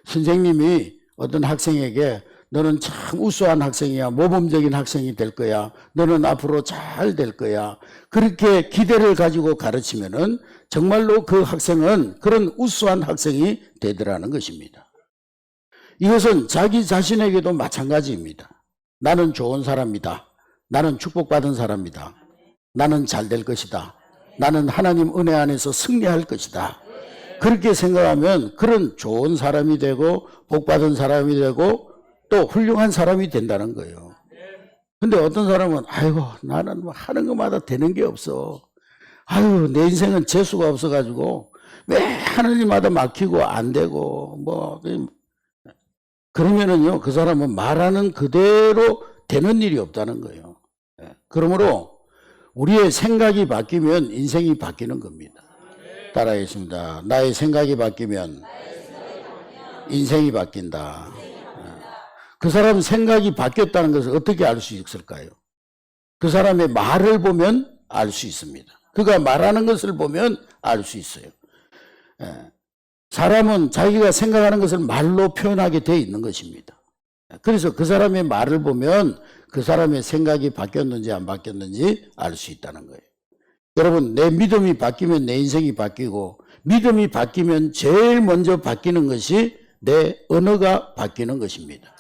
선생님이 어떤 학생에게 너는 참 우수한 학생이야. 모범적인 학생이 될 거야. 너는 앞으로 잘 될 거야. 그렇게 기대를 가지고 가르치면은 정말로 그 학생은 그런 우수한 학생이 되더라는 것입니다. 이것은 자기 자신에게도 마찬가지입니다. 나는 좋은 사람이다. 나는 축복받은 사람이다. 나는 잘 될 것이다. 나는 하나님 은혜 안에서 승리할 것이다. 그렇게 생각하면 그런 좋은 사람이 되고 복받은 사람이 되고 또 훌륭한 사람이 된다는 거예요. 근데 어떤 사람은 아이고 나는 뭐 하는 것마다 되는 게 없어. 아유 내 인생은 재수가 없어가지고 왜 하느님마다 막히고 안 되고 뭐 그러면은요 그 사람은 말하는 그대로 되는 일이 없다는 거예요. 그러므로 우리의 생각이 바뀌면 인생이 바뀌는 겁니다. 따라하겠습니다. 나의 생각이 바뀌면 인생이 바뀐다. 그 사람 생각이 바뀌었다는 것을 어떻게 알 수 있을까요? 그 사람의 말을 보면 알 수 있습니다. 그가 말하는 것을 보면 알 수 있어요. 사람은 자기가 생각하는 것을 말로 표현하게 되어 있는 것입니다. 그래서 그 사람의 말을 보면 그 사람의 생각이 바뀌었는지 안 바뀌었는지 알 수 있다는 거예요. 여러분 내 믿음이 바뀌면 내 인생이 바뀌고 믿음이 바뀌면 제일 먼저 바뀌는 것이 내 언어가 바뀌는 것입니다.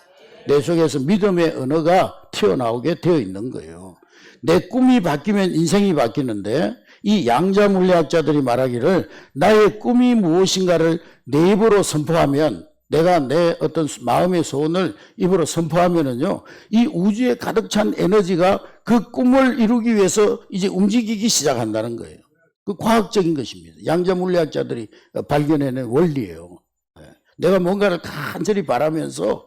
내 속에서 믿음의 언어가 튀어나오게 되어 있는 거예요. 내 꿈이 바뀌면 인생이 바뀌는데 이 양자물리학자들이 말하기를 나의 꿈이 무엇인가를 내 입으로 선포하면 내가 내 어떤 마음의 소원을 입으로 선포하면은요 이 우주에 가득 찬 에너지가 그 꿈을 이루기 위해서 이제 움직이기 시작한다는 거예요. 그 과학적인 것입니다. 양자물리학자들이 발견해낸 원리예요. 내가 뭔가를 간절히 바라면서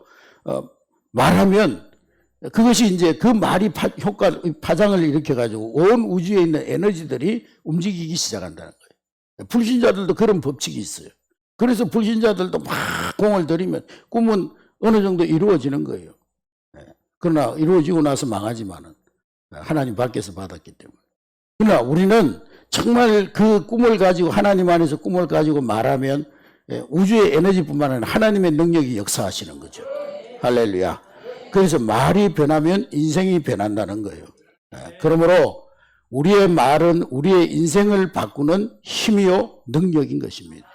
말하면 그것이 이제 그 말이 파장을 일으켜가지고 온 우주에 있는 에너지들이 움직이기 시작한다는 거예요. 불신자들도 그런 법칙이 있어요. 그래서 불신자들도 막 공을 들이면 꿈은 어느 정도 이루어지는 거예요. 그러나 이루어지고 나서 망하지만은 하나님 밖에서 받았기 때문에. 그러나 우리는 정말 그 꿈을 가지고 하나님 안에서 꿈을 가지고 말하면 우주의 에너지뿐만 아니라 하나님의 능력이 역사하시는 거죠. 할렐루야. 그래서 말이 변하면 인생이 변한다는 거예요. 그러므로 우리의 말은 우리의 인생을 바꾸는 힘이요 능력인 것입니다.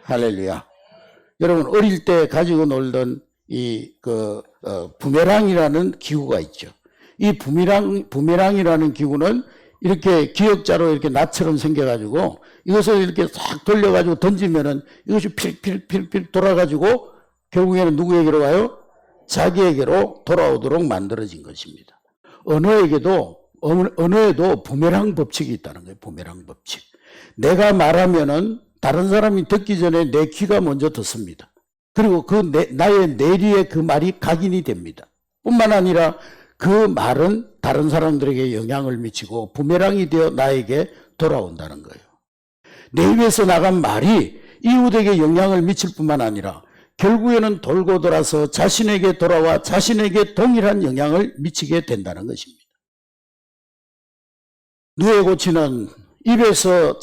할렐루야. 여러분 어릴 때 가지고 놀던 부메랑이라는 기구가 있죠. 이 부메랑이라는 기구는 이렇게 기역자로 이렇게 낫처럼 생겨가지고 이것을 이렇게 싹 돌려가지고 던지면은 이것이 필필필필 돌아가지고 결국에는 누구에게로 가요? 자기에게로 돌아오도록 만들어진 것입니다. 언어에도 부메랑 법칙이 있다는 거예요. 부메랑 법칙. 내가 말하면은 다른 사람이 듣기 전에 내 귀가 먼저 듣습니다. 그리고 나의 뇌리에 그 말이 각인이 됩니다. 뿐만 아니라 그 말은 다른 사람들에게 영향을 미치고 부메랑이 되어 나에게 돌아온다는 거예요. 내 입에서 나간 말이 이웃에게 영향을 미칠 뿐만 아니라 결국에는 돌고 돌아서 자신에게 돌아와 자신에게 동일한 영향을 미치게 된다는 것입니다. 누에고치는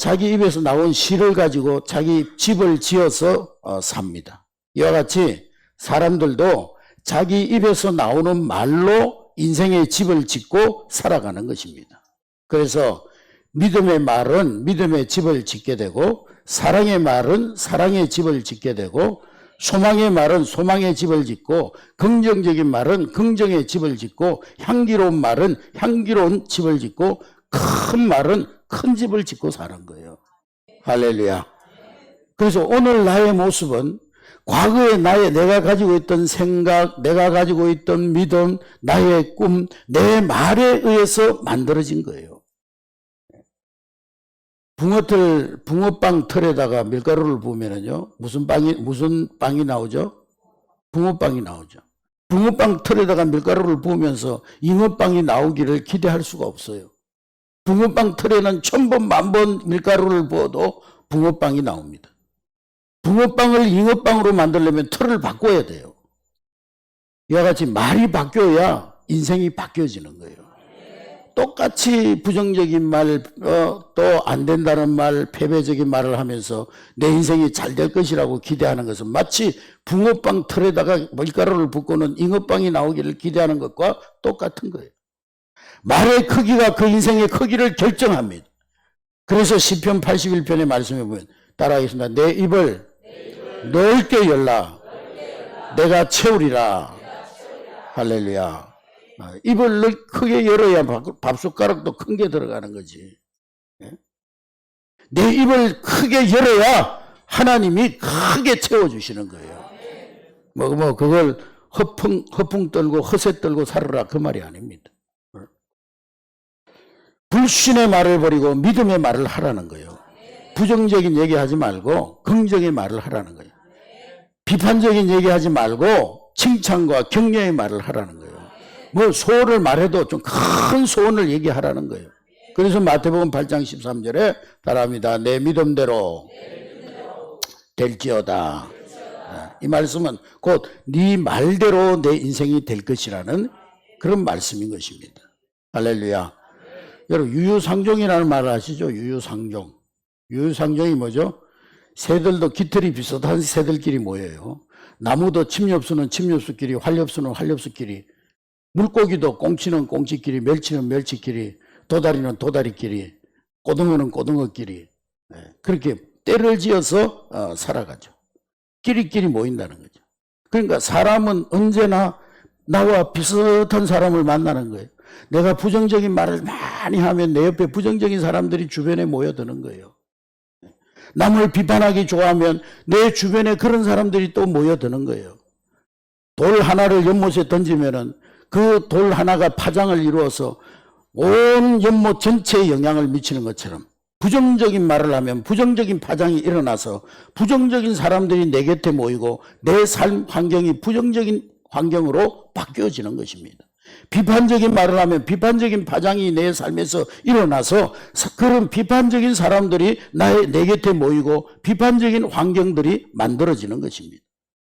자기 입에서 나온 시를 가지고 자기 집을 지어서 삽니다. 이와 같이 사람들도 자기 입에서 나오는 말로 인생의 집을 짓고 살아가는 것입니다. 그래서 믿음의 말은 믿음의 집을 짓게 되고 사랑의 말은 사랑의 집을 짓게 되고 소망의 말은 소망의 집을 짓고 긍정적인 말은 긍정의 집을 짓고 향기로운 말은 향기로운 집을 짓고 큰 말은 큰 집을 짓고 사는 거예요. 할렐루야. 그래서 오늘 나의 모습은 과거에 내가 가지고 있던 생각, 내가 가지고 있던 믿음, 나의 꿈, 내 말에 의해서 만들어진 거예요. 붕어빵 틀에다가 밀가루를 부으면은요, 무슨 빵이 나오죠? 붕어빵이 나오죠. 붕어빵 틀에다가 밀가루를 부으면서 잉어빵이 나오기를 기대할 수가 없어요. 붕어빵 틀에는 1000번, 10,000번 밀가루를 부어도 붕어빵이 나옵니다. 붕어빵을 잉어빵으로 만들려면 틀을 바꿔야 돼요. 이와 같이 말이 바뀌어야 인생이 바뀌어지는 거예요. 똑같이 부정적인 말, 또 안 된다는 말, 패배적인 말을 하면서 내 인생이 잘 될 것이라고 기대하는 것은 마치 붕어빵 틀에다가 밀가루를 붓고는 잉어빵이 나오기를 기대하는 것과 똑같은 거예요. 말의 크기가 그 인생의 크기를 결정합니다. 그래서 시편 81편의 말씀에 보면 따라하겠습니다. 내 입을 넓게 열라. 내가 채우리라. 할렐루야. 입을 크게 열어야 밥숟가락도 큰 게 들어가는 거지. 내 입을 크게 열어야 하나님이 크게 채워주시는 거예요. 그걸 허풍 떨고 허세 떨고 살으라 그 말이 아닙니다. 불신의 말을 버리고 믿음의 말을 하라는 거예요. 부정적인 얘기하지 말고 긍정의 말을 하라는 거예요. 비판적인 얘기하지 말고 칭찬과 격려의 말을 하라는 거예요. 소원을 말해도 좀 큰 소원을 얘기하라는 거예요. 그래서 마태복음 8장 13절에 따라합니다. 내 믿음대로 될지어다. 이 말씀은 곧 네 말대로 내 인생이 될 것이라는 그런 말씀인 것입니다. 할렐루야. 여러분 유유상종이라는 말을 아시죠? 유유상종. 유유상종이 뭐죠? 새들도 깃털이 비슷한 새들끼리 모여요. 나무도 침엽수는 침엽수끼리, 활엽수는 활엽수끼리, 물고기도 꽁치는 꽁치끼리, 멸치는 멸치끼리, 도다리는 도다리끼리, 고등어는 고등어끼리 그렇게 때를 지어서 살아가죠. 끼리끼리 모인다는 거죠. 그러니까 사람은 언제나 나와 비슷한 사람을 만나는 거예요. 내가 부정적인 말을 많이 하면 내 옆에 부정적인 사람들이 주변에 모여드는 거예요. 남을 비판하기 좋아하면 내 주변에 그런 사람들이 또 모여드는 거예요. 돌 하나를 연못에 던지면은 그 돌 하나가 파장을 이루어서 온 연못 전체에 영향을 미치는 것처럼 부정적인 말을 하면 부정적인 파장이 일어나서 부정적인 사람들이 내 곁에 모이고 내 삶 환경이 부정적인 환경으로 바뀌어지는 것입니다. 비판적인 말을 하면 비판적인 파장이 내 삶에서 일어나서 그런 비판적인 사람들이 내 곁에 모이고 비판적인 환경들이 만들어지는 것입니다.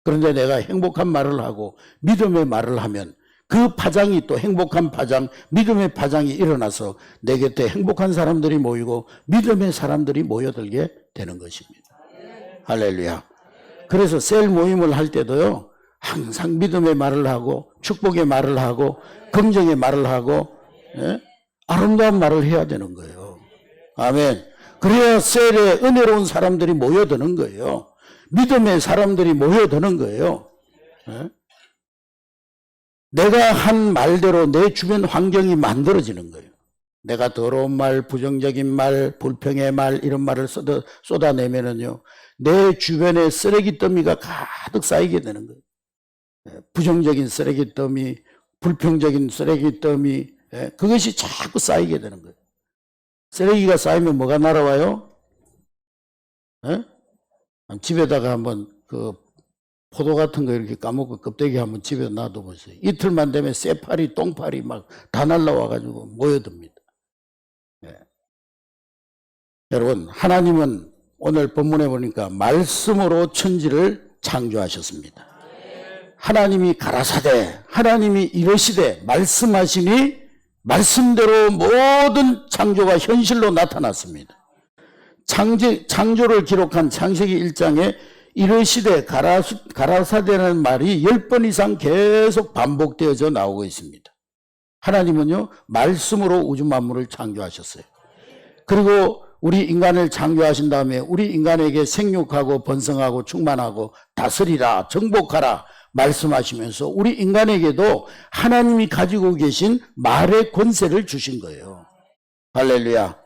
그런데 내가 행복한 말을 하고 믿음의 말을 하면 그 파장이 또 행복한 파장, 믿음의 파장이 일어나서 내 곁에 행복한 사람들이 모이고 믿음의 사람들이 모여들게 되는 것입니다. 할렐루야. 그래서 셀 모임을 할 때도요, 항상 믿음의 말을 하고 축복의 말을 하고 긍정의 말을 하고 아름다운 말을 해야 되는 거예요. 아멘. 그래야 셀에 은혜로운 사람들이 모여드는 거예요. 믿음의 사람들이 모여드는 거예요. 내가 한 말대로 내 주변 환경이 만들어지는 거예요. 내가 더러운 말, 부정적인 말, 불평의 말 이런 말을 쏟아내면은요, 내 주변에 쓰레기 더미가 가득 쌓이게 되는 거예요. 부정적인 쓰레기 더미, 불평적인 쓰레기 더미, 그것이 자꾸 쌓이게 되는 거예요. 쓰레기가 쌓이면 뭐가 날아와요? 집에다가 한번 포도 같은 거 이렇게 까먹고 껍데기 한번 집에 놔둬보세요. 이틀만 되면 쇠파리, 똥파리 막 다 날라와가지고 모여듭니다. 여러분, 하나님은 오늘 본문에 보니까 말씀으로 천지를 창조하셨습니다. 하나님이 가라사대, 하나님이 이르시되 말씀하시니 말씀대로 모든 창조가 현실로 나타났습니다. 창조를 기록한 창세기 1장에 이르시되 가라사대라는 말이 10번 이상 계속 반복되어져 나오고 있습니다. 하나님은요, 말씀으로 우주 만물을 창조하셨어요. 그리고 우리 인간을 창조하신 다음에 우리 인간에게 생육하고 번성하고 충만하고 다스리라, 정복하라 말씀하시면서 우리 인간에게도 하나님이 가지고 계신 말의 권세를 주신 거예요. 할렐루야.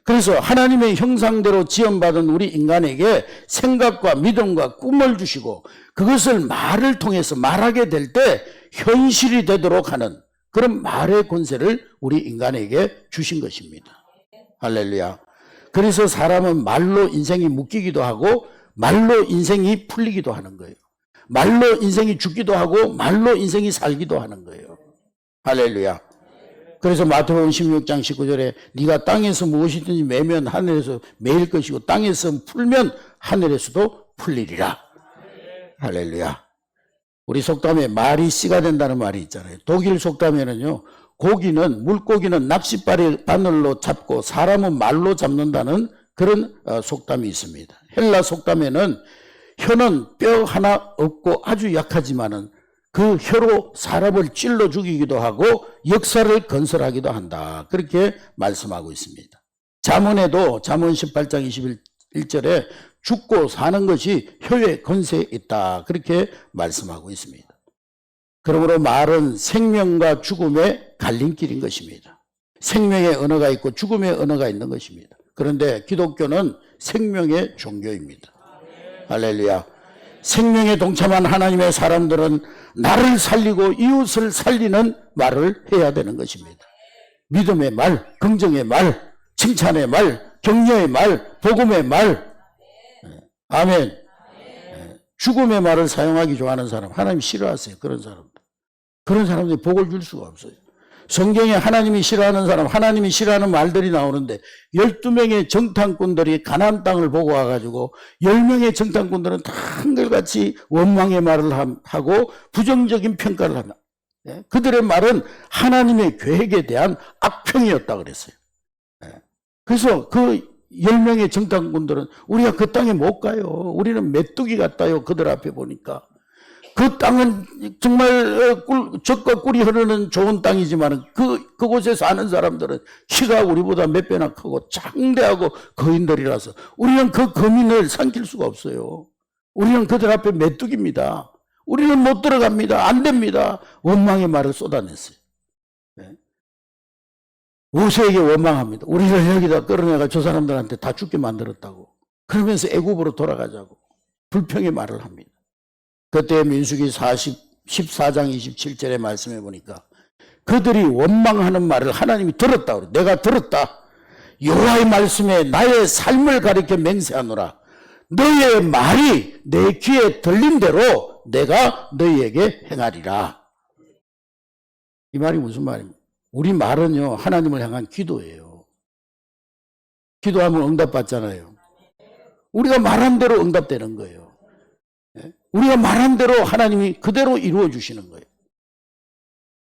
그래서 하나님의 형상대로 지음받은 우리 인간에게 생각과 믿음과 꿈을 주시고 그것을 말을 통해서 말하게 될 때 현실이 되도록 하는 그런 말의 권세를 우리 인간에게 주신 것입니다. 할렐루야. 그래서 사람은 말로 인생이 묶이기도 하고 말로 인생이 풀리기도 하는 거예요. 말로 인생이 죽기도 하고 말로 인생이 살기도 하는 거예요. 할렐루야. 그래서 마태복음 16장 19절에 네가 땅에서 무엇이든지 매면 하늘에서 매일 것이고 땅에서 풀면 하늘에서도 풀리리라. 할렐루야. 우리 속담에 말이 씨가 된다는 말이 있잖아요. 독일 속담에는요, 고기는, 물고기는 낚싯바늘로 잡고 사람은 말로 잡는다는 그런 속담이 있습니다. 헬라 속담에는 혀는 뼈 하나 없고 아주 약하지만은 그 혀로 사람을 찔러 죽이기도 하고 역사를 건설하기도 한다. 그렇게 말씀하고 있습니다. 잠언에도 잠언 18장 21절에 죽고 사는 것이 혀의 건세에 있다. 그렇게 말씀하고 있습니다. 그러므로 말은 생명과 죽음의 갈림길인 것입니다. 생명의 언어가 있고 죽음의 언어가 있는 것입니다. 그런데 기독교는 생명의 종교입니다. 할렐루야. 생명에 동참한 하나님의 사람들은 나를 살리고 이웃을 살리는 말을 해야 되는 것입니다. 믿음의 말, 긍정의 말, 칭찬의 말, 격려의 말, 복음의 말. 아멘. 죽음의 말을 사용하기 좋아하는 사람, 하나님 싫어하세요. 그런 사람들. 그런 사람들이 복을 줄 수가 없어요. 성경에 하나님이 싫어하는 사람, 하나님이 싫어하는 말들이 나오는데 12명의 정탐꾼들이 가나안 땅을 보고 와가지고 10명의 정탐꾼들은 다 한결같이 원망의 말을 하고 부정적인 평가를 합니다. 그들의 말은 하나님의 계획에 대한 악평이었다 그랬어요. 그래서 그 10명의 정탐꾼들은 우리가 그 땅에 못 가요. 우리는 메뚜기 같다요. 그들 앞에 보니까. 그 땅은 정말 젖과 꿀이 흐르는 좋은 땅이지만 그곳에 사는 사람들은 키가 우리보다 몇 배나 크고 장대하고 거인들이라서 우리는 그 거민을 삼킬 수가 없어요. 우리는 그들 앞에 메뚜기입니다. 우리는 못 들어갑니다. 안 됩니다. 원망의 말을 쏟아냈어요. 모세에게 원망합니다. 우리를 여기다 끌어내가 저 사람들한테 다 죽게 만들었다고. 그러면서 애굽으로 돌아가자고 불평의 말을 합니다. 그때 민수기 14장 27절의 말씀해 보니까 그들이 원망하는 말을 하나님이 들었다. 내가 들었다. 여호와의 말씀에 나의 삶을 가리켜 맹세하노라. 너의 말이 내 귀에 들린 대로 내가 너희에게 행하리라. 이 말이 무슨 말입니까? 우리 말은요, 하나님을 향한 기도예요. 기도하면 응답받잖아요. 우리가 말한 대로 응답되는 거예요. 우리가 말한 대로 하나님이 그대로 이루어 주시는 거예요.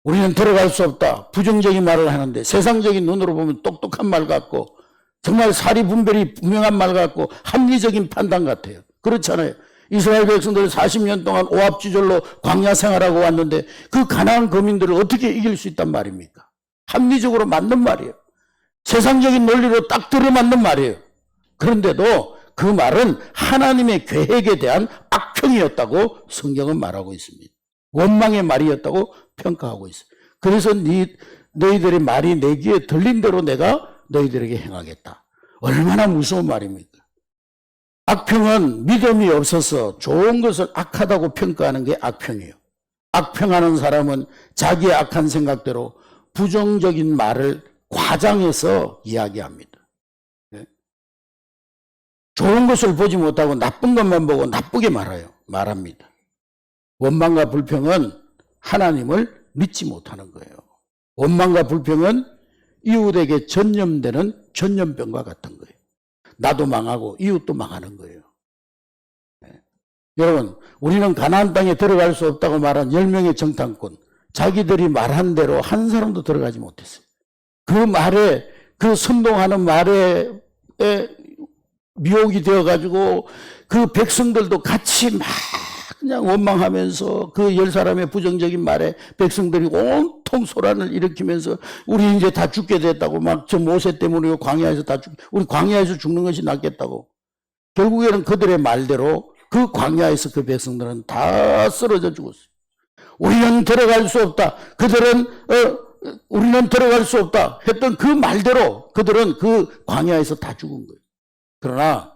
우리는 들어갈 수 없다. 부정적인 말을 하는데 세상적인 눈으로 보면 똑똑한 말 같고 정말 사리 분별이 분명한 말 같고 합리적인 판단 같아요. 그렇잖아요. 이스라엘 백성들 40년 동안 오합지졸로 광야 생활하고 왔는데 그 가나안 거민들을 어떻게 이길 수 있단 말입니까? 합리적으로 맞는 말이에요. 세상적인 논리로 딱 들어맞는 말이에요. 그런데도 그 말은 하나님의 계획에 대한 악평이었다고 성경은 말하고 있습니다. 원망의 말이었다고 평가하고 있어요. 그래서 너희들의 말이 내 귀에 들린 대로 내가 너희들에게 행하겠다. 얼마나 무서운 말입니까? 악평은 믿음이 없어서 좋은 것을 악하다고 평가하는 게 악평이에요. 악평하는 사람은 자기의 악한 생각대로 부정적인 말을 과장해서 이야기합니다. 좋은 것을 보지 못하고 나쁜 것만 보고 나쁘게 말합니다. 원망과 불평은 하나님을 믿지 못하는 거예요. 원망과 불평은 이웃에게 전염되는 전염병과 같은 거예요. 나도 망하고 이웃도 망하는 거예요. 여러분, 우리는 가나안 땅에 들어갈 수 없다고 말한 10명의 정탐꾼, 자기들이 말한 대로 한 사람도 들어가지 못했어요. 그 말에, 그 선동하는 말에 미혹이 되어가지고 그 백성들도 같이 막 그냥 원망하면서 그 10사람의 부정적인 말에 백성들이 온통 소란을 일으키면서 우리 이제 다 죽게 됐다고 막 저 모세 때문에 광야에서 우리 광야에서 죽는 것이 낫겠다고. 결국에는 그들의 말대로 그 광야에서 그 백성들은 다 쓰러져 죽었어요. 우리는 들어갈 수 없다. 그들은 우리는 들어갈 수 없다 했던 그 말대로 그들은 그 광야에서 다 죽은 거예요. 그러나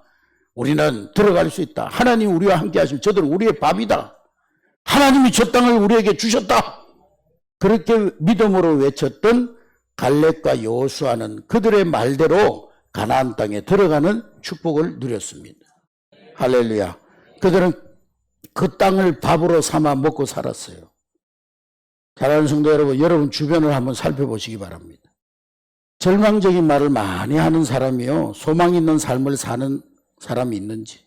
우리는 들어갈 수 있다. 하나님 우리와 함께 하시면 저들은 우리의 밥이다. 하나님이 저 땅을 우리에게 주셨다. 그렇게 믿음으로 외쳤던 갈렙과 여호수아는 그들의 말대로 가나안 땅에 들어가는 축복을 누렸습니다. 할렐루야. 그들은 그 땅을 밥으로 삼아 먹고 살았어요. 사랑하는 성도 여러분, 여러분 주변을 한번 살펴보시기 바랍니다. 절망적인 말을 많이 하는 사람이요, 소망 있는 삶을 사는 사람이 있는지,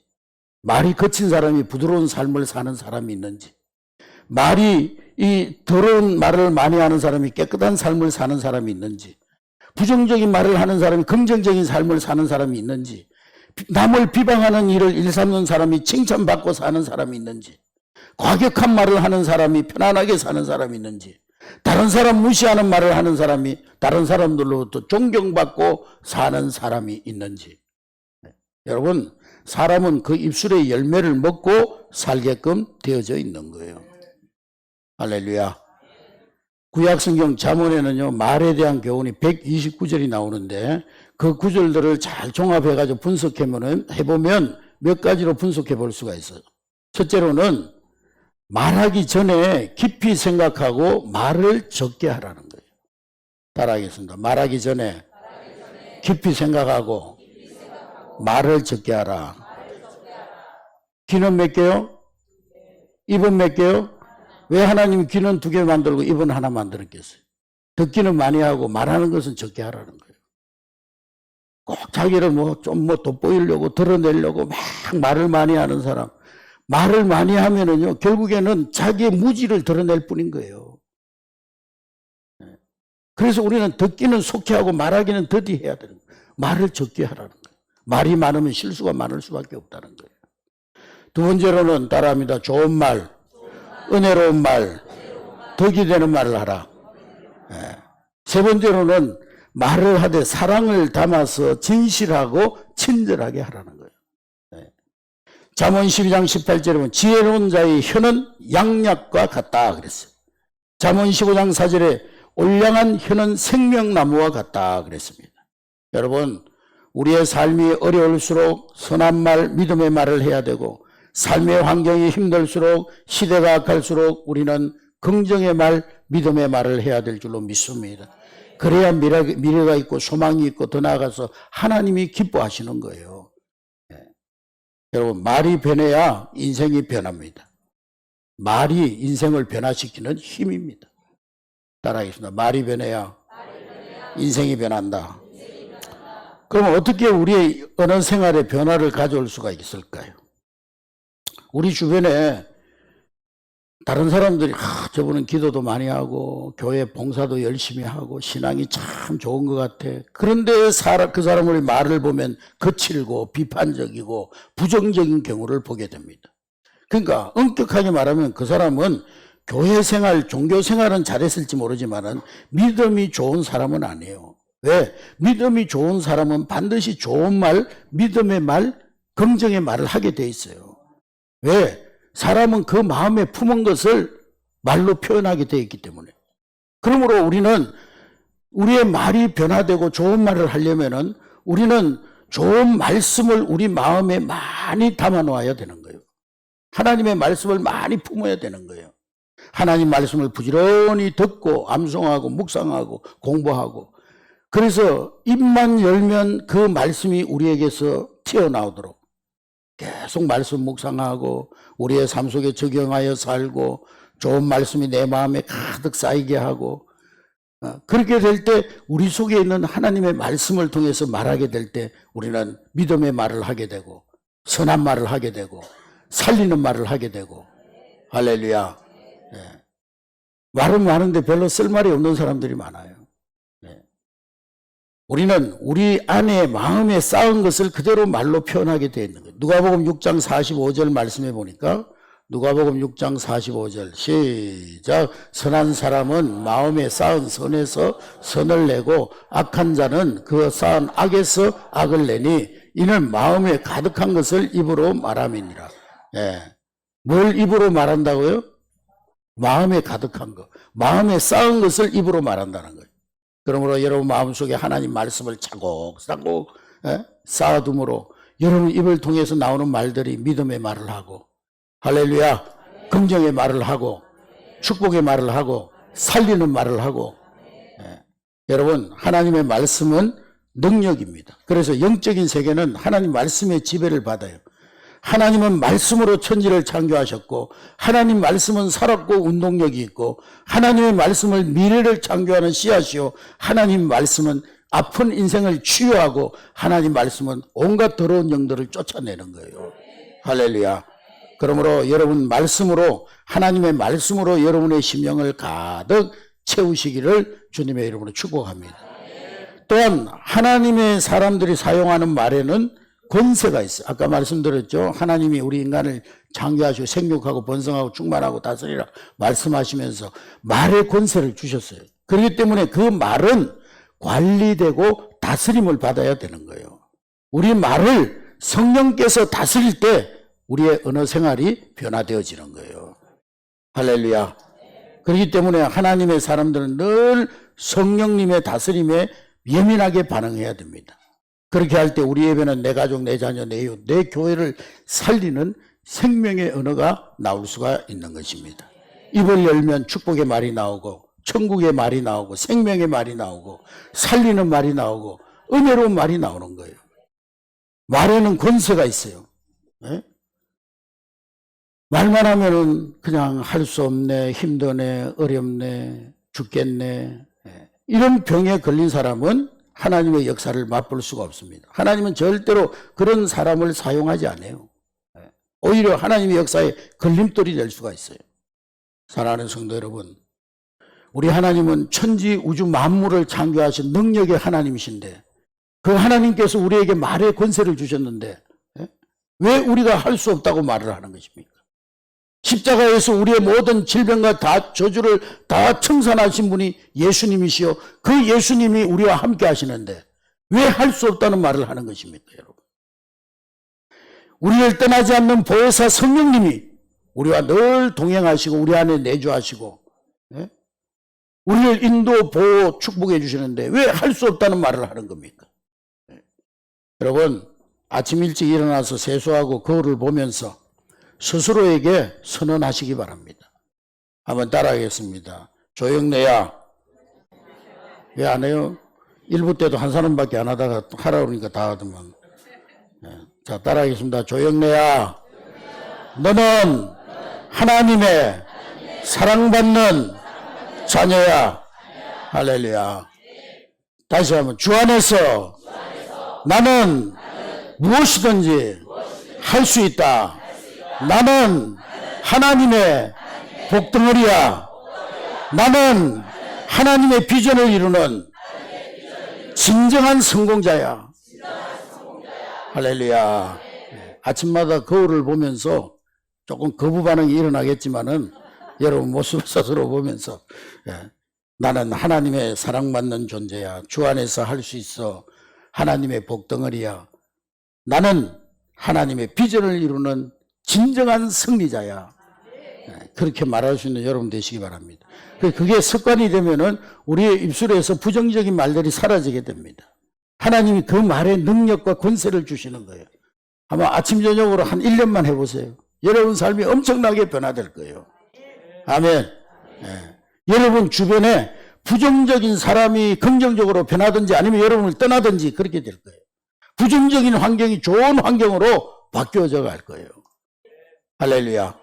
말이 거친 사람이 부드러운 삶을 사는 사람이 있는지, 말이 이 더러운 말을 많이 하는 사람이 깨끗한 삶을 사는 사람이 있는지, 부정적인 말을 하는 사람이 긍정적인 삶을 사는 사람이 있는지, 남을 비방하는 일을 일삼는 사람이 칭찬받고 사는 사람이 있는지, 과격한 말을 하는 사람이 편안하게 사는 사람이 있는지, 다른 사람 무시하는 말을 하는 사람이 다른 사람들로부터 존경받고 사는 사람이 있는지. 여러분, 사람은 그 입술의 열매를 먹고 살게끔 되어져 있는 거예요. 할렐루야. 구약성경 잠언에는요, 말에 대한 교훈이 129절이 나오는데 그 구절들을 잘 종합해가지고 해보면 몇 가지로 분석해 볼 수가 있어요. 첫째로는 말하기 전에 깊이 생각하고 말을 적게 하라는 거예요. 따라하겠습니다. 말하기 전에 깊이 생각하고 말을 적게 하라. 귀는 몇 개요? 입은 몇 개요? 왜 하나님 귀는 2개 만들고 입은 하나 만들었겠어요? 듣기는 많이 하고 말하는 것은 적게 하라는 거예요. 꼭 자기를 좀 돋보이려고 드러내려고 막 말을 많이 하는 사람. 말을 많이 하면은요, 결국에는 자기의 무지를 드러낼 뿐인 거예요. 그래서 우리는 듣기는 속히 하고 말하기는 더디해야 되는 거예요. 말을 적게 하라는 거예요. 말이 많으면 실수가 많을 수밖에 없다는 거예요. 두 번째로는 따라합니다. 좋은 말, 은혜로운 말, 덕이 되는 말을 하라. 세 번째로는 말을 하되 사랑을 담아서 진실하고 친절하게 하라는 거예요. 잠언 12장 18절에 보면 지혜로운 자의 혀는 양약과 같다 그랬어요. 잠언 15장 4절에 올량한 혀는 생명나무와 같다 그랬습니다. 여러분, 우리의 삶이 어려울수록 선한 말, 믿음의 말을 해야 되고, 삶의 환경이 힘들수록, 시대가 악할수록 우리는 긍정의 말, 믿음의 말을 해야 될 줄로 믿습니다. 그래야 미래가 있고 소망이 있고 더 나아가서 하나님이 기뻐하시는 거예요. 여러분, 말이 변해야 인생이 변합니다. 말이 인생을 변화시키는 힘입니다. 따라하겠습니다. 말이 변해야 인생이 변한다. 그럼 어떻게 우리의 언어 생활에 변화를 가져올 수가 있을까요? 우리 주변에 다른 사람들이 저분은 기도도 많이 하고 교회 봉사도 열심히 하고 신앙이 참 좋은 것 같아. 그런데 그 사람의 말을 보면 거칠고 비판적이고 부정적인 경우를 보게 됩니다. 그러니까 엄격하게 말하면 그 사람은 교회 생활, 종교 생활은 잘했을지 모르지만은 믿음이 좋은 사람은 아니에요. 왜? 믿음이 좋은 사람은 반드시 좋은 말, 믿음의 말, 긍정의 말을 하게 돼 있어요. 왜? 사람은 그 마음에 품은 것을 말로 표현하게 되어 있기 때문에. 그러므로 우리는 우리의 말이 변화되고 좋은 말을 하려면은 우리는 좋은 말씀을 우리 마음에 많이 담아 놓아야 되는 거예요. 하나님의 말씀을 많이 품어야 되는 거예요. 하나님 말씀을 부지런히 듣고 암송하고 묵상하고 공부하고, 그래서 입만 열면 그 말씀이 우리에게서 튀어나오도록 계속 말씀 묵상하고 우리의 삶 속에 적용하여 살고 좋은 말씀이 내 마음에 가득 쌓이게 하고, 그렇게 될 때 우리 속에 있는 하나님의 말씀을 통해서 말하게 될 때 우리는 믿음의 말을 하게 되고 선한 말을 하게 되고 살리는 말을 하게 되고. 할렐루야. 네. 말은 많은데 별로 쓸 말이 없는 사람들이 많아요. 네. 우리는 우리 안에 마음에 쌓은 것을 그대로 말로 표현하게 되어 있는 거예요. 누가복음 6장 45절 말씀해 보니까, 누가복음 6장 45절 시작. 선한 사람은 마음에 쌓은 선에서 선을 내고 악한 자는 그 쌓은 악에서 악을 내니 이는 마음에 가득한 것을 입으로 말함이니라. 예. 뭘 입으로 말한다고요? 마음에 가득한 것, 마음에 쌓은 것을 입으로 말한다는 거예요. 그러므로 여러분 마음속에 하나님 말씀을 차곡차곡 쌓아둠으로 여러분 입을 통해서 나오는 말들이 믿음의 말을 하고, 할렐루야, 긍정의 말을 하고 축복의 말을 하고 살리는 말을 하고. 여러분, 하나님의 말씀은 능력입니다. 그래서 영적인 세계는 하나님 말씀의 지배를 받아요. 하나님은 말씀으로 천지를 창조하셨고, 하나님 말씀은 살았고 운동력이 있고, 하나님의 말씀을 미래를 창조하는 씨앗이요, 하나님 말씀은 아픈 인생을 치유하고, 하나님 말씀은 온갖 더러운 영들을 쫓아내는 거예요. 할렐루야. 그러므로 여러분 말씀으로, 하나님의 말씀으로 여러분의 심령을 가득 채우시기를 주님의 이름으로 축복합니다. 또한 하나님의 사람들이 사용하는 말에는 권세가 있어요. 아까 말씀드렸죠. 하나님이 우리 인간을 창조하시고 생육하고 번성하고 충만하고 다스리라 말씀하시면서 말의 권세를 주셨어요. 그렇기 때문에 그 말은 관리되고 다스림을 받아야 되는 거예요. 우리 말을 성령께서 다스릴 때 우리의 언어 생활이 변화되어지는 거예요. 할렐루야. 그렇기 때문에 하나님의 사람들은 늘 성령님의 다스림에 예민하게 반응해야 됩니다. 그렇게 할 때 우리 예배는 내 가족, 내 자녀, 내 이웃, 내 교회를 살리는 생명의 언어가 나올 수가 있는 것입니다. 입을 열면 축복의 말이 나오고 천국의 말이 나오고 생명의 말이 나오고 살리는 말이 나오고 은혜로운 말이 나오는 거예요. 말에는 권세가 있어요. 네? 말만 하면은 그냥 할 수 없네, 힘드네, 어렵네, 죽겠네. 이런 병에 걸린 사람은 하나님의 역사를 맛볼 수가 없습니다. 하나님은 절대로 그런 사람을 사용하지 않아요. 오히려 하나님의 역사에 걸림돌이 될 수가 있어요. 사랑하는 성도 여러분, 우리 하나님은 천지 우주 만물을 창조하신 능력의 하나님이신데 그 하나님께서 우리에게 말의 권세를 주셨는데 왜 우리가 할 수 없다고 말을 하는 것입니까? 십자가에서 우리의 모든 질병과 다 저주를 다 청산하신 분이 예수님이시요 그 예수님이 우리와 함께 하시는데 왜 할 수 없다는 말을 하는 것입니까, 여러분? 우리를 떠나지 않는 보혜사 성령님이 우리와 늘 동행하시고 우리 안에 내주하시고 우리를 인도, 보호, 축복해 주시는데 왜 할 수 없다는 말을 하는 겁니까? 여러분, 아침 일찍 일어나서 세수하고 거울을 보면서 스스로에게 선언하시기 바랍니다. 한번 따라하겠습니다. 조영래야. 왜 안 해요? 1부 때도 한 사람밖에 안 하다가 하라 그러니까 다 하더만. 자, 따라하겠습니다. 조영래야. 너는 하나님의 사랑받는 자녀야. 할렐루야. 다시 한번. 주 안에서 나는 무엇이든지 할 수 있다. 나는 하나님의 복덩어리야. 나는 하나님의 비전을 이루는 진정한 성공자야. 할렐루야. 아침마다 거울을 보면서 조금 거부 반응이 일어나겠지만은 여러분 모습 스스로 보면서 나는 하나님의 사랑받는 존재야. 주 안에서 할 수 있어. 하나님의 복덩어리야. 나는 하나님의 비전을 이루는 진정한 승리자야. 그렇게 말할 수 있는 여러분 되시기 바랍니다. 그게 습관이 되면은 우리의 입술에서 부정적인 말들이 사라지게 됩니다. 하나님이 그 말의 능력과 권세를 주시는 거예요. 아마 아침 저녁으로 한 1년만 해보세요. 여러분 삶이 엄청나게 변화될 거예요. 아멘. 여러분 주변에 부정적인 사람이 긍정적으로 변하든지 아니면 여러분을 떠나든지 그렇게 될 거예요. 부정적인 환경이 좋은 환경으로 바뀌어져 갈 거예요. 할렐루야.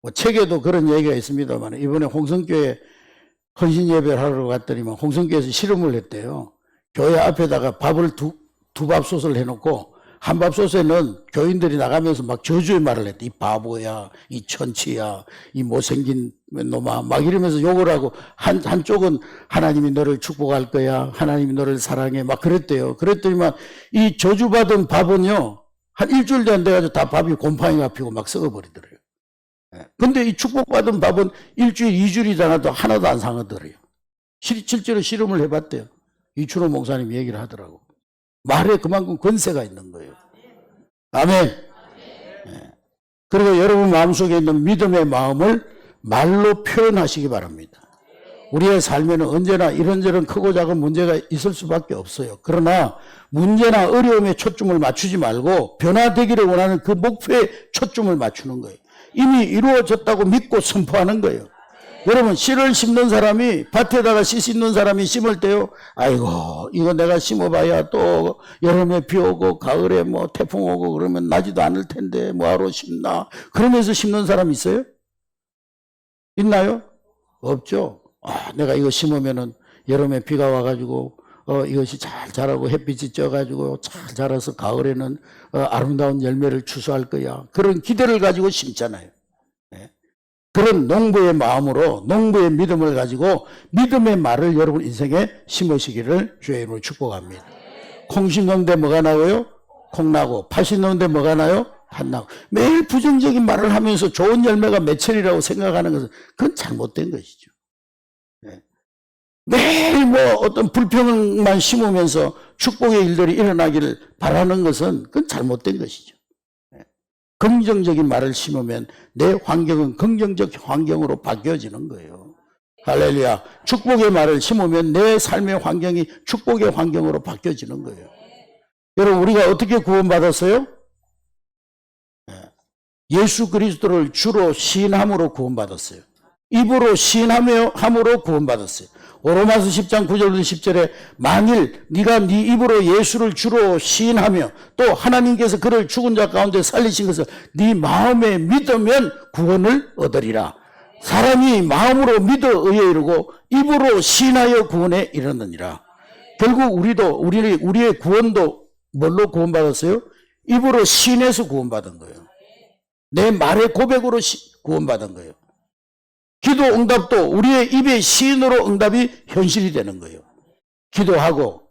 뭐 책에도 그런 얘기가 있습니다만 이번에 홍성교회 헌신 예배를 하러 갔더니만 홍성교회에서 실험을 했대요. 교회 앞에다가 밥을 두 밥솥을 해놓고 한 밥솥에는 교인들이 나가면서 막 저주의 말을 했대. 이 바보야, 이 천치야, 이 못생긴 놈아, 막 이러면서 욕을 하고 한쪽은 하나님이 너를 축복할 거야, 하나님이 너를 사랑해, 막 그랬대요. 그랬더니만 이 저주받은 밥은요 한 일주일도 안 돼가지고 다 밥이 곰팡이가 피고 막 썩어버리더래요. 근데 이 축복받은 밥은 일주일, 2주일이 지나도 하나도 안 상하더래요. 실제로 실험을 해봤대요. 이춘호 목사님 얘기를 하더라고. 말에 그만큼 권세가 있는 거예요. 아멘. 그리고 여러분 마음속에 있는 믿음의 마음을 말로 표현하시기 바랍니다. 우리의 삶에는 언제나 이런저런 크고 작은 문제가 있을 수밖에 없어요. 그러나 문제나 어려움에 초점을 맞추지 말고 변화되기를 원하는 그 목표에 초점을 맞추는 거예요. 이미 이루어졌다고 믿고 선포하는 거예요. 여러분 씨를 심는 사람이 밭에다가 씨 심는 사람이 심을 때요. 아이고 이거 내가 심어봐야 또 여름에 비 오고 가을에 뭐 태풍 오고 그러면 나지도 않을 텐데 뭐하러 심나. 그러면서 심는 사람 있어요? 있나요? 없죠. 내가 이거 심으면은 여름에 비가 와가지고 이것이 잘 자라고 햇빛이 쪄가지고 잘 자라서 가을에는 아름다운 열매를 추수할 거야. 그런 기대를 가지고 심잖아요. 네. 그런 농부의 마음으로 농부의 믿음을 가지고 믿음의 말을 여러분 인생에 심으시기를 주의 이름으로 축복합니다. 콩 심는데 뭐가 나고요? 콩 나고. 팥 심는데 뭐가 나요? 팥 나고. 매일 부정적인 말을 하면서 좋은 열매가 맺혀리라고 생각하는 것은 그건 잘못된 것이죠. 네. 매일 뭐 어떤 불평만 심으면서 축복의 일들이 일어나기를 바라는 것은 그건 잘못된 것이죠. 네. 긍정적인 말을 심으면 내 환경은 긍정적 환경으로 바뀌어지는 거예요. 할렐루야. 축복의 말을 심으면 내 삶의 환경이 축복의 환경으로 바뀌어지는 거예요. 여러분, 우리가 어떻게 구원받았어요? 예수 그리스도를 주로 시인함으로 구원받았어요. 입으로 시인함으로 구원받았어요. 로마서 10장 9절부터 10절에 만일 네가 네 입으로 예수를 주로 시인하며 또 하나님께서 그를 죽은 자 가운데 살리신 것을 네 마음에 믿으면 구원을 얻으리라. 사람이 마음으로 믿어 의에 이르고 입으로 시인하여 구원에 이르느니라. 결국 우리의 구원도 뭘로 구원받았어요? 입으로 시인해서 구원받은 거예요. 내 말의 고백으로 구원받은 거예요. 기도 응답도 우리의 입의 시인으로 응답이 현실이 되는 거예요. 기도하고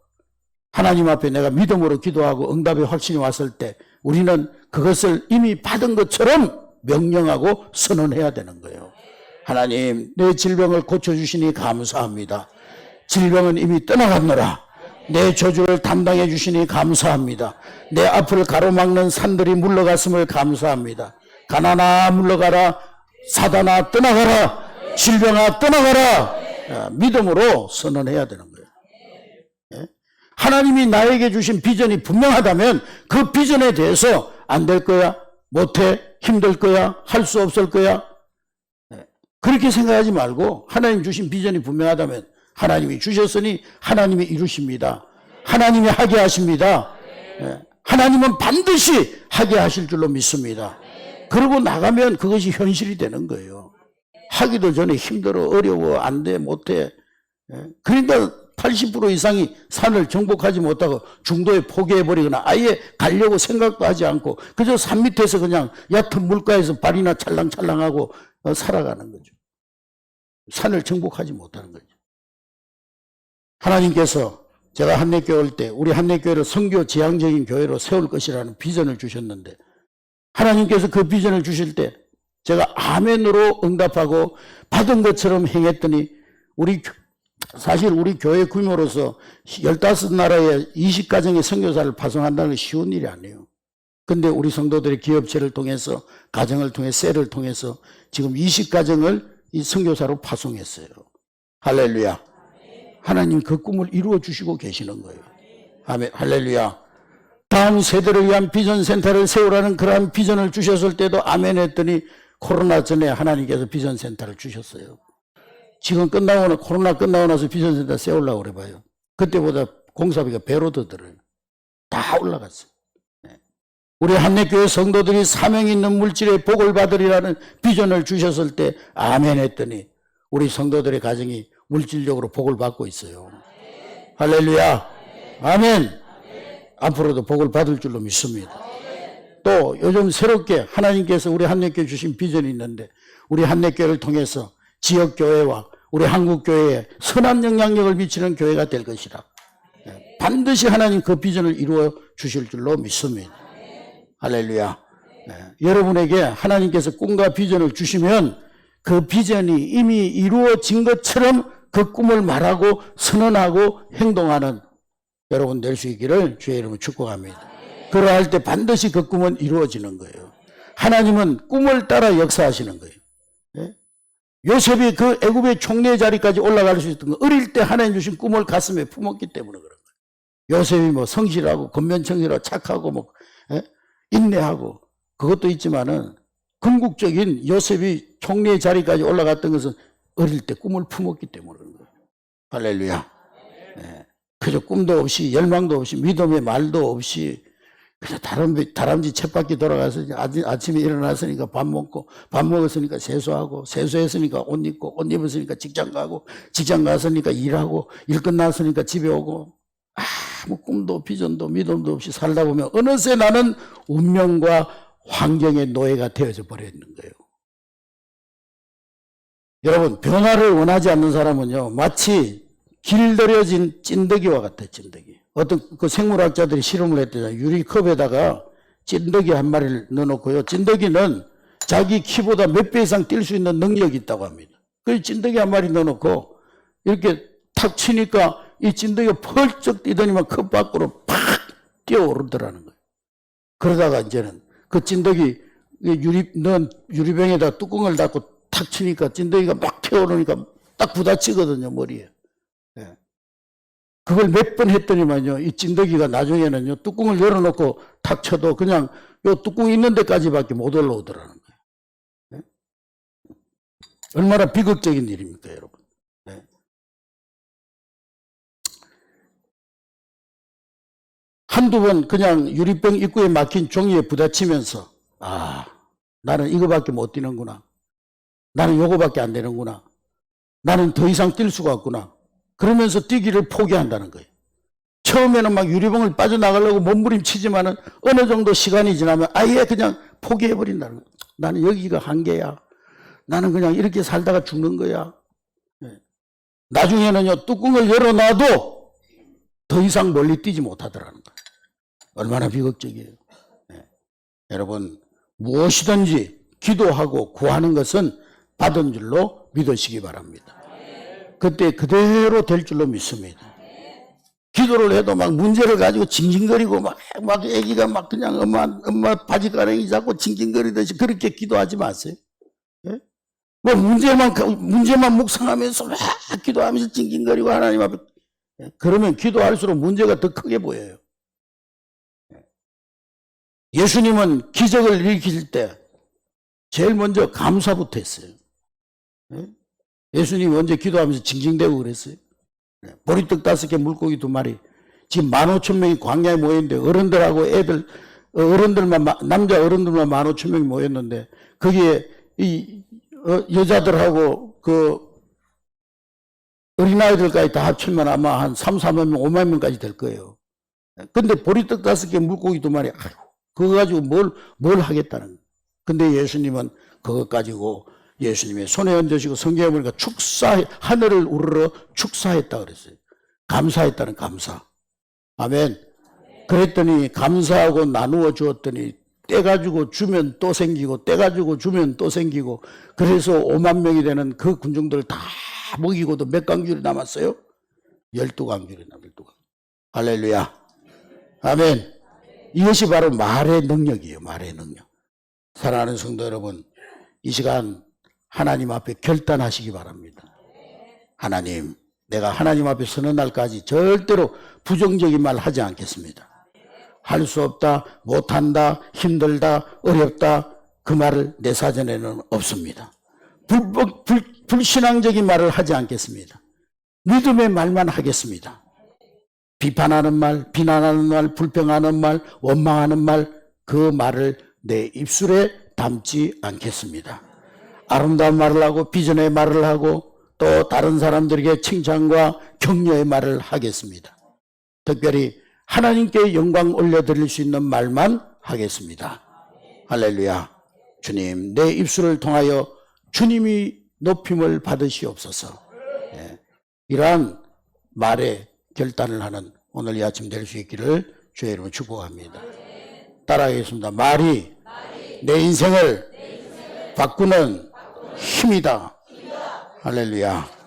하나님 앞에 내가 믿음으로 기도하고 응답의 확신이 왔을 때 우리는 그것을 이미 받은 것처럼 명령하고 선언해야 되는 거예요. 하나님, 내 질병을 고쳐주시니 감사합니다. 질병은 이미 떠나갔노라. 내 저주를 담당해 주시니 감사합니다. 내 앞을 가로막는 산들이 물러갔음을 감사합니다. 가나나 물러가라. 사단아 떠나가라. 질병아 떠나가라. 믿음으로 선언해야 되는 거예요. 하나님이 나에게 주신 비전이 분명하다면 그 비전에 대해서 안 될 거야, 못해, 힘들 거야, 할 수 없을 거야, 그렇게 생각하지 말고 하나님 주신 비전이 분명하다면 하나님이 주셨으니 하나님이 이루십니다. 하나님이 하게 하십니다. 하나님은 반드시 하게 하실 줄로 믿습니다. 그러고 나가면 그것이 현실이 되는 거예요. 하기도 전에 힘들어, 어려워, 안 돼, 못해. 그러니까 80% 이상이 산을 정복하지 못하고 중도에 포기해버리거나 아예 가려고 생각도 하지 않고 그저 산 밑에서 그냥 얕은 물가에서 발이나 찰랑찰랑하고 살아가는 거죠. 산을 정복하지 못하는 거죠. 하나님께서 제가 한내교회 올 때 우리 한내교회를 선교 지향적인 교회로 세울 것이라는 비전을 주셨는데 하나님께서 그 비전을 주실 때 제가 아멘으로 응답하고 받은 것처럼 행했더니 사실 우리 교회 규모로서 15나라에 20가정의 선교사를 파송한다는 건 쉬운 일이 아니에요. 근데 우리 성도들이 기업체를 통해서 가정을 통해 셀을 통해서 지금 20가정을 이 선교사로 파송했어요. 할렐루야. 하나님 그 꿈을 이루어 주시고 계시는 거예요. 아멘. 할렐루야. 다음 세대를 위한 비전 센터를 세우라는 그러한 비전을 주셨을 때도 아멘 했더니 코로나 전에 하나님께서 비전 센터를 주셨어요. 지금 코로나 끝나고 나서 비전 센터 세우려고 그래 봐요. 그때보다 공사비가 배로 더 들어요. 다 올라갔어요. 우리 한내교회 성도들이 사명 있는 물질의 복을 받으리라는 비전을 주셨을 때 아멘 했더니 우리 성도들의 가정이 물질적으로 복을 받고 있어요. 할렐루야. 아멘. 앞으로도 복을 받을 줄로 믿습니다. 또 요즘 새롭게 하나님께서 우리 한내교회 주신 비전이 있는데 우리 한내교회를 통해서 지역교회와 우리 한국교회에 선한 영향력을 미치는 교회가 될 것이라. 반드시 하나님 그 비전을 이루어 주실 줄로 믿습니다. 할렐루야. 여러분에게 하나님께서 꿈과 비전을 주시면 그 비전이 이미 이루어진 것처럼 그 꿈을 말하고 선언하고 행동하는 여러분 될 수 있기를 주의 이름으로 축복합니다. 그러할 때 반드시 그 꿈은 이루어지는 거예요. 하나님은 꿈을 따라 역사하시는 거예요. 요셉이 그 애굽의 총리의 자리까지 올라갈 수 있던 거 어릴 때 하나님 주신 꿈을 가슴에 품었기 때문에 그런 거예요. 요셉이 뭐 성실하고 건면청실하고 착하고 인내하고 그것도 있지만은 궁극적인 요셉이 총리의 자리까지 올라갔던 것은 어릴 때 꿈을 품었기 때문에 그런 거예요. 할렐루야. 그저 꿈도 없이 열망도 없이 믿음의 말도 없이 그냥 다람쥐 쳇바퀴 돌아가서 아침에 일어났으니까 밥 먹고 밥 먹었으니까 세수하고 세수했으니까 옷 입고 옷 입었으니까 직장 가고 직장 갔으니까 일하고 일 끝났으니까 집에 오고 아무 꿈도 비전도 믿음도 없이 살다 보면 어느새 나는 운명과 환경의 노예가 되어져 버려 있는 거예요. 여러분, 변화를 원하지 않는 사람은요, 마치 길들여진 찐득이와 같아, 찐득이. 어떤 그 생물학자들이 실험을 했대요. 유리컵에다가 찐득이 한 마리를 넣어놓고요. 찐득이는 자기 키보다 몇 배 이상 뛸 수 있는 능력이 있다고 합니다. 그 찐득이 한 마리 넣어놓고 이렇게 탁 치니까 이 찐득이가 펄쩍 뛰더니만 컵 밖으로 팍 뛰어오르더라는 거예요. 그러다가 이제는 그 찐득이 넣은 유리병에다 뚜껑을 닫고 탁 치니까 찐득이가 막 튀어오르니까 딱 부딪히거든요, 머리에. 예. 그걸 몇 번 했더니만요, 이 찐득이가 나중에는요, 뚜껑을 열어놓고 탁 쳐도 그냥 요 뚜껑 있는 데까지밖에 못 올라오더라는 거예요. 예? 얼마나 비극적인 일입니까, 여러분. 예? 한두 번 그냥 유리병 입구에 막힌 종이에 부딪히면서, 아, 나는 이거밖에 못 뛰는구나. 나는 요거밖에 안 되는구나. 나는 더 이상 뛸 수가 없구나. 그러면서 뛰기를 포기한다는 거예요. 처음에는 막 유리병을 빠져나가려고 몸부림치지만은 어느 정도 시간이 지나면 아예 그냥 포기해버린다는 거예요. 나는 여기가 한계야. 나는 그냥 이렇게 살다가 죽는 거야. 나중에는요, 뚜껑을 열어놔도 더 이상 멀리 뛰지 못하더라는 거예요. 얼마나 비극적이에요. 여러분, 무엇이든지 기도하고 구하는 것은 받은 줄로 믿으시기 바랍니다. 그때 그대로 될 줄로 믿습니다. 기도를 해도 막 문제를 가지고 징징거리고 막 애기가 막 그냥 엄마 바지가랑이 잡고 징징거리듯이 그렇게 기도하지 마세요. 예? 뭐 문제만 묵상하면서 막 기도하면서 징징거리고 하나님 앞에. 그러면 기도할수록 문제가 더 크게 보여요. 예수님은 기적을 일으킬 때 제일 먼저 감사부터 했어요. 예수님이 언제 기도하면서 징징대고 그랬어요? 보리떡 5개, 물고기 2마리. 지금 15,000명이 광야에 모였는데 어른들하고 애들, 남자 어른들만 15,000명이 모였는데 거기에 여자들하고 그 어린아이들까지 다 합치면 아마 한 4만 명, 5만 명까지 될 거예요. 근데 보리떡 5개, 물고기 2마리. 그거 가지고 뭘 하겠다는 거예요. 근데 예수님은 그것 가지고 예수님의 손에 얹으시고 성경에 보니까 하늘을 우러러 축사했다 그랬어요. 감사했다는 감사. 아멘. 그랬더니 감사하고 나누어 주었더니 떼가지고 주면 또 생기고 떼가지고 주면 또 생기고 그래서 5만 명이 되는 그 군중들을 다 먹이고도 몇 강줄이 남았어요? 12강줄이 남았어요. 12강줄. 할렐루야. 아멘. 이것이 바로 말의 능력이에요. 말의 능력. 사랑하는 성도 여러분, 이 시간 하나님 앞에 결단하시기 바랍니다. 하나님, 내가 하나님 앞에 서는 날까지 절대로 부정적인 말 하지 않겠습니다. 할 수 없다, 못한다, 힘들다, 어렵다, 그 말을 내 사전에는 없습니다. 불신앙적인 말을 하지 않겠습니다. 믿음의 말만 하겠습니다. 비판하는 말, 비난하는 말, 불평하는 말, 원망하는 말, 그 말을 내 입술에 담지 않겠습니다. 아름다운 말을 하고 비전의 말을 하고 또 다른 사람들에게 칭찬과 격려의 말을 하겠습니다. 특별히 하나님께 영광 올려드릴 수 있는 말만 하겠습니다. 할렐루야. 주님, 내 입술을 통하여 주님이 높임을 받으시옵소서. 이러한 말에 결단을 하는 오늘 이 아침 될 수 있기를 주의 이름으로 축복합니다. 따라하겠습니다. 말이 내 인생을 바꾸는 힘이다. 할렐루야.